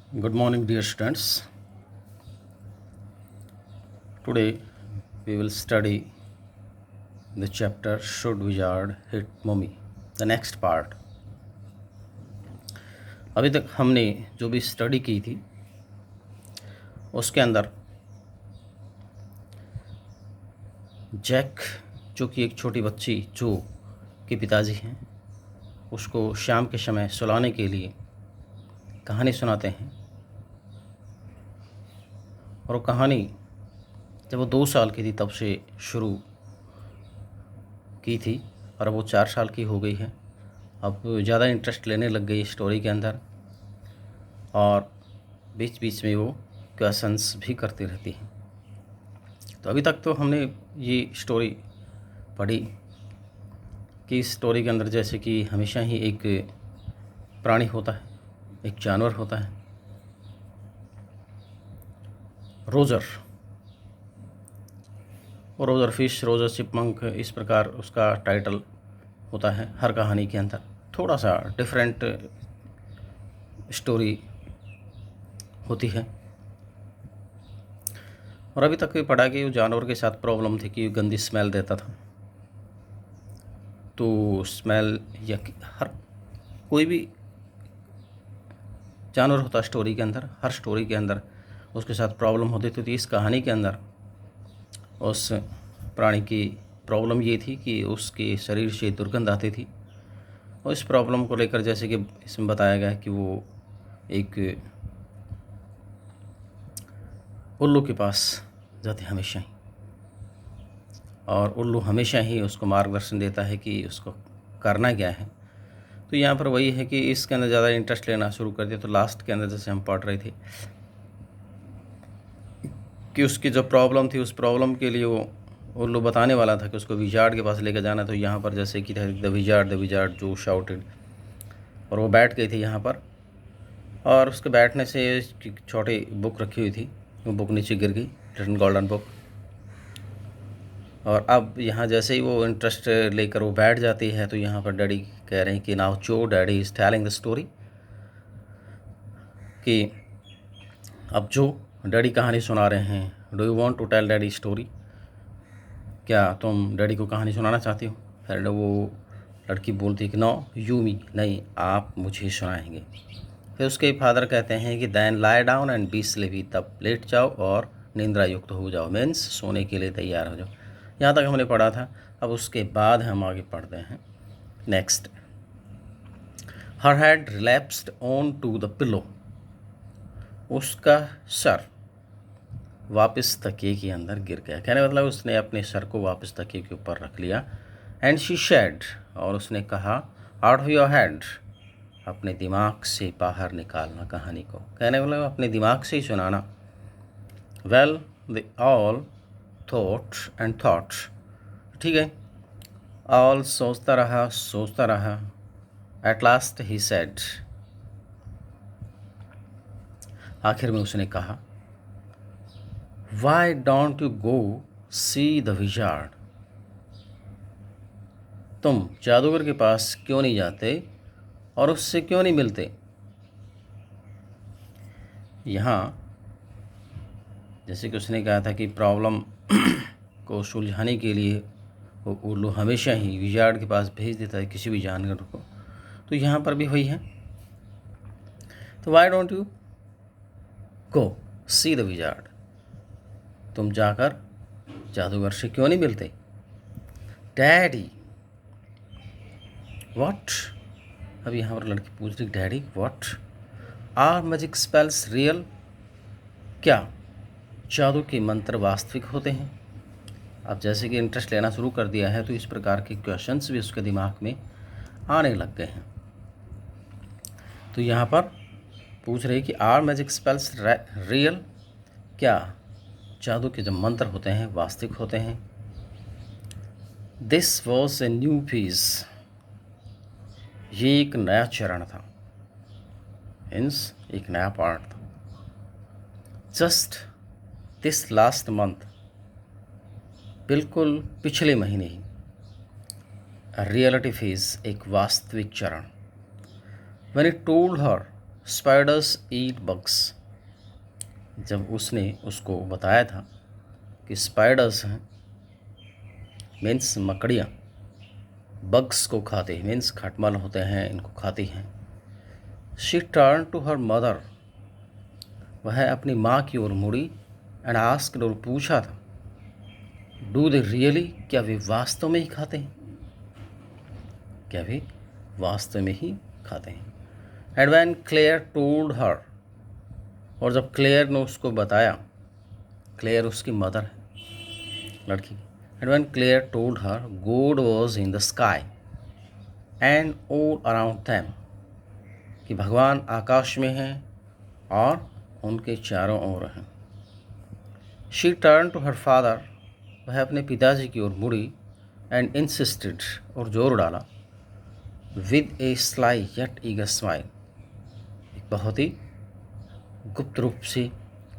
Good morning, dear students. Today we will study the chapter Should Wizard Hit Mummy? The next part. अभी तक हमने जो भी study की थी उसके अंदर जैक, जो कि एक छोटी बच्ची जो के पिताजी हैं, उसको शाम के समय सुलाने के लिए कहानी सुनाते हैं। और वो कहानी जब वो 2 साल की थी तब से शुरू की थी और अब वो 4 साल की हो गई है। अब ज़्यादा इंटरेस्ट लेने लग गई स्टोरी के अंदर और बीच बीच में वो क्वेश्चंस भी करती रहती है। तो अभी तक तो हमने ये स्टोरी पढ़ी कि इस स्टोरी के अंदर जैसे कि हमेशा ही एक प्राणी होता है, एक जानवर होता है, रोज़र, और रोज़र फिश, रोज़र चिपमंक, इस प्रकार उसका टाइटल होता है हर कहानी के अंदर। थोड़ा सा डिफरेंट स्टोरी होती है। और अभी तक भी पढ़ा कि वो जानवर के साथ प्रॉब्लम थी कि गंदी स्मेल देता था। तो स्मेल या हर कोई भी जानवर होता स्टोरी के अंदर, हर स्टोरी के अंदर उसके साथ प्रॉब्लम होती थी। तो इस कहानी के अंदर उस प्राणी की प्रॉब्लम ये थी कि उसके शरीर से दुर्गंध आती थी। और इस प्रॉब्लम को लेकर जैसे कि इसमें बताया गया है कि वो एक उल्लू के पास जाते हमेशा ही, और उल्लू हमेशा ही उसको मार्गदर्शन देता है कि उसको करना क्या है। तो यहाँ पर वही है कि इसके अंदर ज़्यादा इंटरेस्ट लेना शुरू कर दिया। तो लास्ट के अंदर जैसे हम पढ़ रहे थे कि उसकी जो प्रॉब्लम थी उस प्रॉब्लम के लिए वो उल्लू बताने वाला था कि उसको विजार्ड के पास लेकर जाना। तो यहाँ पर जैसे कि द विजार्ड जो शाउटेड, और वो बैठ गई थी यहाँ पर, और उसके बैठने से छोटी बुक रखी हुई थी, वो बुक नीचे गिर गई, लिटिल गोल्डन बुक। और अब यहाँ जैसे ही वो इंटरेस्ट लेकर वो बैठ जाती है तो यहाँ पर डैडी कह रहे हैं कि नाउ चो daddy is telling the story, कि अब जो डैडी कहानी सुना रहे हैं, do you want to tell daddy story, क्या तुम डैडी को कहानी सुनाना चाहती हो। फिर वो लड़की बोलती है कि नो यू मी, नहीं आप मुझे सुनाएंगे। फिर उसके फादर कहते हैं कि then lie down and be sleepy, तब लेट जाओ और निंद्रा युक्त हो जाओ, मीन्स सोने के लिए तैयार हो जाओ। यहाँ तक हमने पढ़ा था। अब उसके बाद हम आगे पढ़ते हैं next. Her had relapsed on to the pillow, उसका सर वापस तकिए के अंदर गिर गया। कहने मतलब उसने अपने सर को वापस तकिए के ऊपर रख लिया। एंड शी शेड, और उसने कहा आउट ऑफ योर हेड, अपने दिमाग से बाहर निकालना कहानी को। कहने मतलब अपने दिमाग से ही सुनाना। Well they all thought and thought, ठीक है, ऑल सोचता रहा। एट लास्ट ही सेड, आखिर में उसने कहा why don't you go see the wizard, तुम जादूगर के पास क्यों नहीं जाते और उससे क्यों नहीं मिलते। यहाँ जैसे कि उसने कहा था कि प्रॉब्लम को सुलझाने के लिए वो उल्लू हमेशा ही विजार्ड के पास भेज देता है किसी भी जानवर को। तो यहाँ पर भी वही है। तो why don't you go see the wizard, तुम जाकर जादूगर से क्यों नहीं मिलते। डैडी व्हाट, अब यहाँ पर लड़की पूछ रही daddy what are magic spells real, क्या जादू के मंत्र वास्तविक होते हैं। अब जैसे कि इंटरेस्ट लेना शुरू कर दिया है तो इस प्रकार के क्वेश्चंस भी उसके दिमाग में आने लग गए हैं। तो यहाँ पर पूछ रही कि आर मैजिक स्पेल्स रियल, क्या जादू के जो मंत्र होते हैं वास्तविक होते हैं। This was a new phase, ये एक नया चरण था, मीन्स एक नया पार्ट था। जस्ट दिस लास्ट मंथ, बिल्कुल पिछले महीने ही, रियलिटी फेज, एक वास्तविक चरण। When it told her spiders eat bugs. जब उसने उसको बताया था कि स्पाइडर्स हैं मीन्स मकड़ियाँ, बग्स को खाते हैं मीन्स खटमल होते हैं, इनको खाती हैं। She turn to her mother, वह अपनी माँ की ओर मुड़ी एंड आस्क्ड, और पूछा था, डू दे रियली, क्या वे वास्तव में ही खाते हैं, क्या वे वास्तव में ही खाते हैं। And when Claire told her, और जब क्लेयर ने उसको बताया, क्लेयर उसकी मदर है लड़की की। And when Claire told her God was in the sky and all around them, कि भगवान आकाश में हैं और उनके चारों ओर हैं। She turn to her father, वह अपने पिताजी की ओर मुड़ी एंड इंसिस्टेड, और जोर डाला, with A sly yet eager smile, एक बहुत ही गुप्त रूप से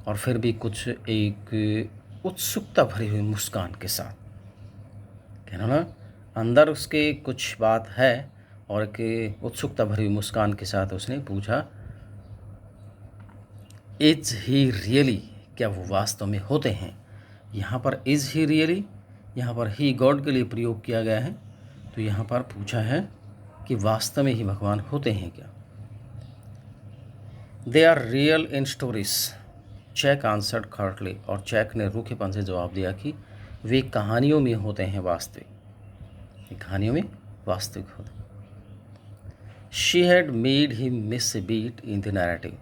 और फिर भी कुछ एक उत्सुकता भरी हुई मुस्कान के साथ। कहना ना, अंदर उसके कुछ बात है और एक उत्सुकता भरी हुई मुस्कान के साथ उसने पूछा, इज ही रियली, क्या वो वास्तव में होते हैं। यहाँ पर इज ही रियली, यहाँ पर ही गॉड के लिए प्रयोग किया गया है, तो यहाँ पर पूछा है कि वास्तव में ही भगवान होते हैं क्या। They are real in stories, Jack answered curtly, और चैक ने रूखेपन से जवाब दिया कि वे कहानियों में होते हैं वास्तविक, कहानियों में वास्तविक होते हैं। She had made him miss a beat in the narrative,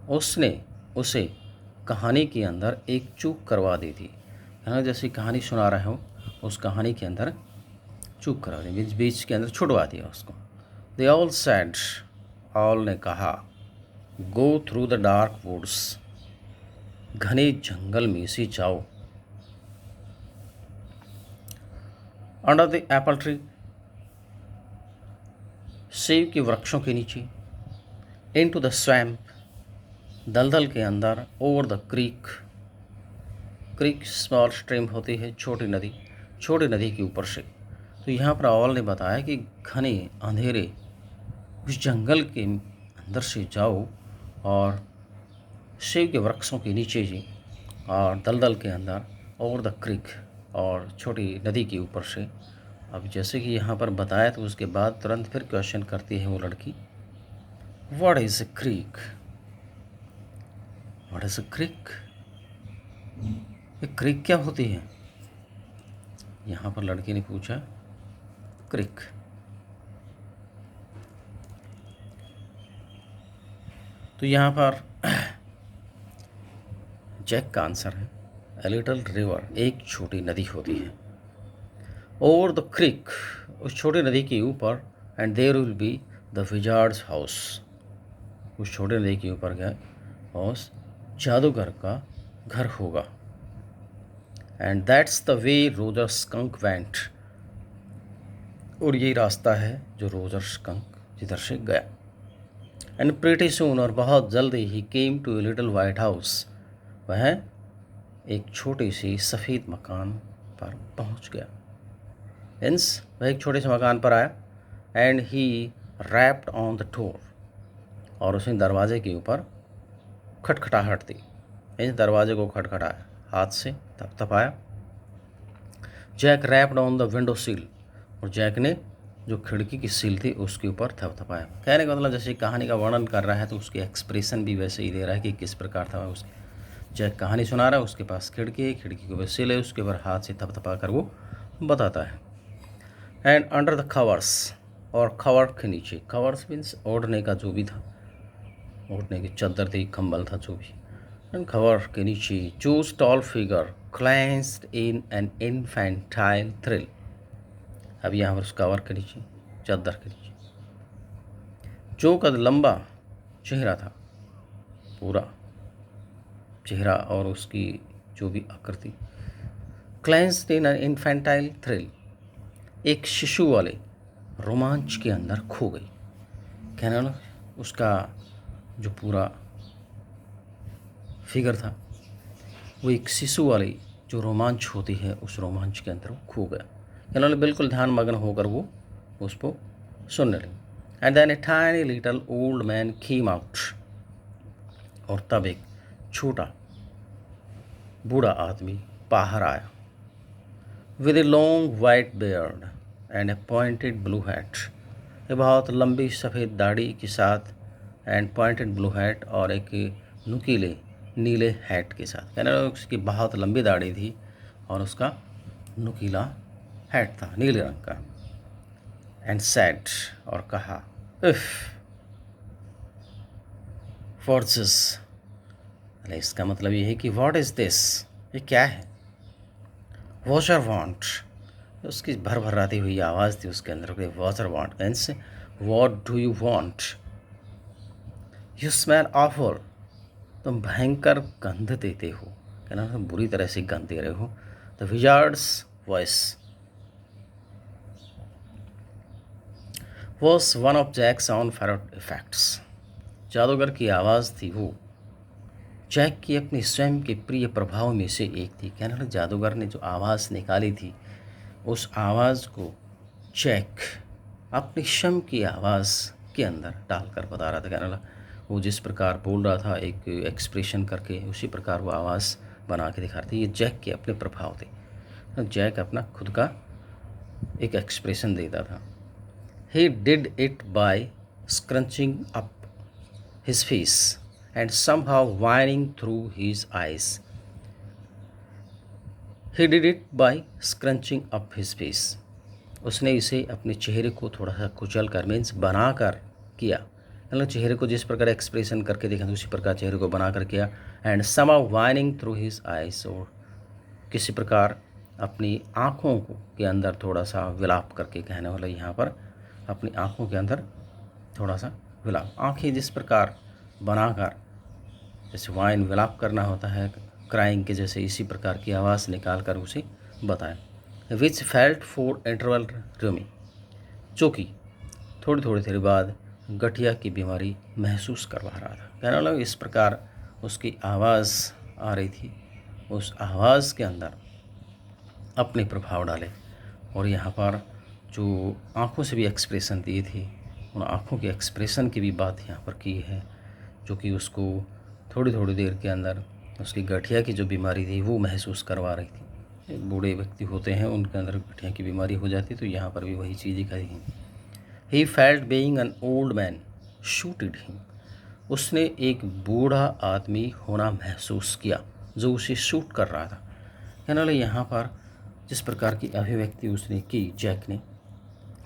उसने उसे कहानी के अंदर एक चूक करवा दी थी। है जैसे कहानी सुना रहे हो, उस कहानी के अंदर चूक करवा दी, बीच बीच के अंदर छुड़वा दिया उसको। दे ऑल सेड, ऑल ने कहा, go through the dark woods, घने जंगल में से जाओ। अंडर द एप्पल ट्री, सेब के वृक्षों के नीचे। इनटू द स्वैम्प, दलदल के अंदर। Over the creek, creek small stream होती है छोटी नदी, छोटी नदी के ऊपर से। तो यहाँ पर ऑल ने बताया कि घने अंधेरे उस जंगल के अंदर से जाओ और सेब के वृक्षों के नीचे जी, और दलदल के अंदर, ओवर द क्रीक, और छोटी नदी के ऊपर से। अब जैसे कि यहाँ पर बताया, तो उसके बाद तुरंत फिर क्वेश्चन करती है वो लड़की, what is a creek, what is a creek, ये क्रीक क्या होती है। यहाँ पर लड़की ने पूछा क्रीक। तो यहाँ पर जैक का आंसर है, ए लिटल रिवर, एक छोटी नदी होती है। ओवर द क्रीक, उस छोटी नदी के ऊपर। And there will be the wizard's house, उस छोटी नदी के ऊर क्या हाउस, जादूगर का घर होगा। And that's the way Roger skunk went, और यही रास्ता है जो रोजर स्कंक जिधर से गया। एंड प्रीटी सून, और बहुत जल्दी ही came to a little white house, वह एक छोटी सी सफ़ेद मकान पर पहुंच गया। मीन्स वह एक छोटे से मकान पर आया। And he wrapped on the door, और उसने दरवाजे के ऊपर खटखटाहट दी, मीन्स दरवाजे को खटखटाया, हाथ से थपथपाया। Jack rapped on the window sill, और जैक ने जो खिड़की की सील थी उसके ऊपर थपथपाया। कहने का मतलब जैसे कहानी का वर्णन कर रहा है तो उसके एक्सप्रेशन भी वैसे ही दे रहा है कि किस प्रकार था उसके। जैक कहानी सुना रहा है, उसके पास खिड़की है, खिड़की के ऊपर सील है, उसके ऊपर हाथ से थपथपा कर वो बताता है। एंड अंडर द कवर्स, और खबर के नीचे, कवर्स मीन्स ओढ़ने का जो भी था, ओढ़ने की चादर थी, कंबल था, जो भी। एंड खबर के नीचे, choose tall figure cleansed in an infantile thrill. अब यहाँ पर उस कवर के नीचे, चादर के नीचे, जो कद लंबा चेहरा था, पूरा चेहरा और उसकी जो भी आकृति, cleansed in an infantile thrill, एक शिशु वाले रोमांच के अंदर खो गई। कहना ना, उसका जो पूरा फिगर था वो एक शिशु वाली जो रोमांच होती है उस रोमांच के अंदर वो खो गया। कहना बिल्कुल ध्यान मग्न होकर वो उसको सुनने लगी। And then a tiny little old man came out, और तब एक छोटा बूढ़ा आदमी बाहर आया with a long white beard and a pointed blue hat. ये बहुत लंबी सफ़ेद दाढ़ी के साथ एंड पॉइंटेड ब्लू हैट और एक नुकीले नीले हैट के साथ। कहने लगा उसकी बहुत लंबी दाढ़ी थी और उसका नुकीला हैट था नीले रंग का। एंड सैड और कहा इफ व्हाट्स दिस, इसका मतलब ये है कि व्हाट इज़ दिस, ये क्या है। वॉशर वांट, उसकी भरभराती हुई आवाज़ थी उसके अंदर। Washer want means what do you want. You smell awful, तुम भयंकर गंध देते हो, कहना तुम बुरी तरह से गंध दे रहे हो। The wizard's voice was one of Jack's own ferret effects. जादूगर की आवाज़ थी वो जैक की अपनी स्वयं के प्रिय प्रभाव में से एक थी। कहने लगा जादूगर ने जो आवाज़ निकाली थी उस आवाज़ को जैक अपनी स्वयं की आवाज़ के अंदर डालकर बता रहा था। कहने लगा वो जिस प्रकार बोल रहा था एक एक्सप्रेशन करके उसी प्रकार वो आवाज़ बना के दिखा रही थी। ये जैक के अपने प्रभाव थे। तो जैक अपना खुद का एक एक्सप्रेशन देता था। He did it by scrunching up his face and somehow whining through his eyes. He did it by scrunching up his face. उसने इसे अपने चेहरे को थोड़ा सा कुचल कर मीन्स बना कर किया। मतलब चेहरे को जिस प्रकार एक्सप्रेशन करके देखा उसी प्रकार चेहरे को बना कर किया। And somehow whining through his eyes, और किसी प्रकार अपनी आँखों को के अंदर थोड़ा सा विलाप करके, कहने वाला यहाँ पर अपनी आँखों के अंदर थोड़ा सा विलाप, आँखें जिस प्रकार बनाकर जैसे वाइन विलाप करना होता है क्राइंग के जैसे, इसी प्रकार की आवाज़ निकाल कर उसे बताया। विच फेल्ट फॉर इंटरवल रूमी, जो कि थोड़ी थोड़ी देर बाद गठिया की बीमारी महसूस करवा रहा था। कहने लगा इस प्रकार उसकी आवाज़ आ रही थी, उस आवाज़ के अंदर अपने प्रभाव डाले। और यहाँ पर जो आँखों से भी एक्सप्रेशन दिए थे उन आँखों के एक्सप्रेशन की भी बात यहाँ पर की है, जो कि उसको थोड़ी थोड़ी देर के अंदर उसकी गठिया की जो बीमारी थी वो महसूस करवा रही थी। बूढ़े व्यक्ति होते हैं उनके अंदर गठिया की बीमारी हो जाती है, तो यहाँ पर भी वही चीज़ें कही। He felt being an old man shooted him, उसने एक बूढ़ा आदमी होना महसूस किया जो उसे शूट कर रहा था। कहने वाले यहाँ पर जिस प्रकार की अभिव्यक्ति उसने की जैक ने,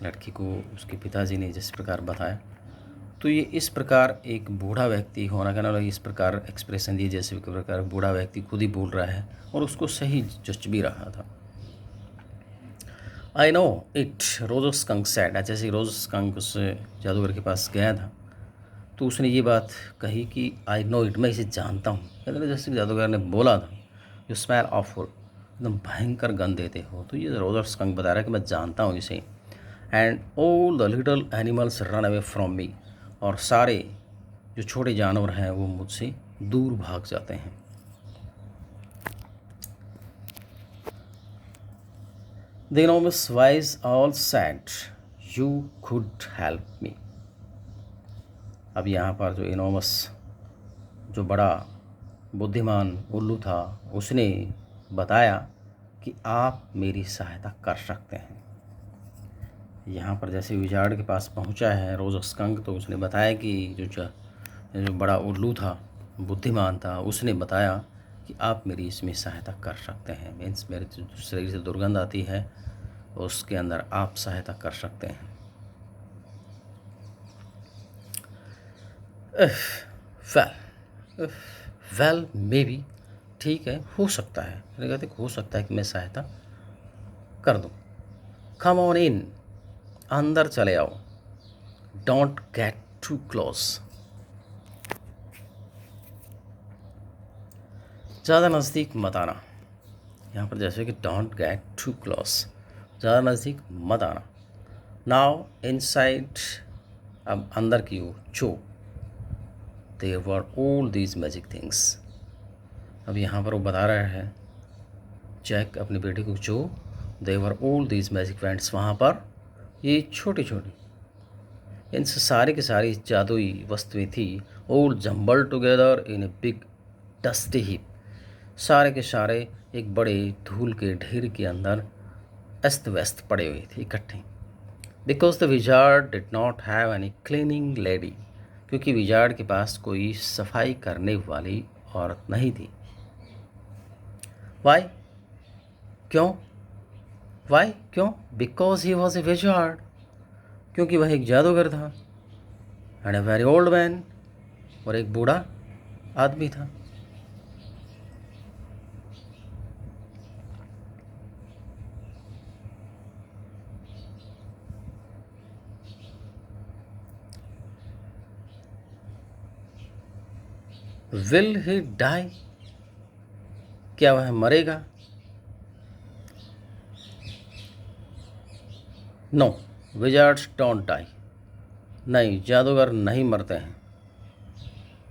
लड़की को उसके पिताजी ने जिस प्रकार बताया, तो ये इस प्रकार एक बूढ़ा व्यक्ति होना, कहना इस प्रकार एक्सप्रेशन दिए जैसे प्रकार बूढ़ा व्यक्ति खुद ही बोल रहा है और उसको सही जच भी रहा था। I know it, Rose Skunk said, जैसे रोज स्कंक उस जादूगर के पास गया था तो उसने ये बात कही कि आई नो इट, मैं इसे जानता हूँ। कहते जैसे जादूगर ने बोला था यू स्मेल ऑफुल, एकदम भयंकर गंध देते हो, तो ये रोज स्कंक बता रहा है कि मैं जानता हूँ इसे। And all the little animals run away from me, और सारे जो छोटे जानवर हैं वो मुझसे दूर भाग जाते हैं। The enormous wise all sad you could help me. अब यहाँ पर जो इनॉमस जो बड़ा बुद्धिमान उल्लू था उसने बताया कि आप मेरी सहायता कर सकते हैं। यहाँ पर जैसे विजार्ड के पास पहुँचा है रोज स्कंक, तो उसने बताया कि जो बड़ा उल्लू था बुद्धिमान था उसने बताया कि आप मेरी इसमें सहायता कर सकते हैं। मीन्स मेरे जो शरीर से दुर्गंध आती है उसके अंदर आप सहायता कर सकते हैं। वेल मे बी, ठीक है हो सकता है, कहते हो सकता है कि मैं सहायता कर दूँ। कम ऑन इन, अंदर चले आओ। डोंट गेट टू क्लोज, ज़्यादा नज़दीक मत आना। यहाँ पर जैसे कि डोंट गेट टू क्लोज, ज़्यादा नज़दीक मत आना। नाउ इनसाइड, अब अंदर की ओर जो there were all these magic things. अब यहाँ पर वो बता रहा है जैक अपने बेटे को, जो there were all these magic wands, वहाँ पर ये छोटी छोटी इन सारी की सारी जादुई वस्तुएं थी all jumble together in a big dusty heap, सारे के सारे एक बड़े धूल के ढेर के अंदर अस्त व्यस्त पड़े हुए थे इकट्ठे। Because the wizard did not have any cleaning lady, क्योंकि विजार्ड के पास कोई सफाई करने वाली औरत नहीं थी। वाई, क्यों? वाई, क्यों? Because he was a wizard, क्योंकि वह एक जादूगर था। And a very old man, और एक बूढ़ा आदमी था। विल ही डाई, क्या वह मरेगा? नो, विजार्ड्स डोंट डाई, नहीं, जादूगर नहीं मरते हैं।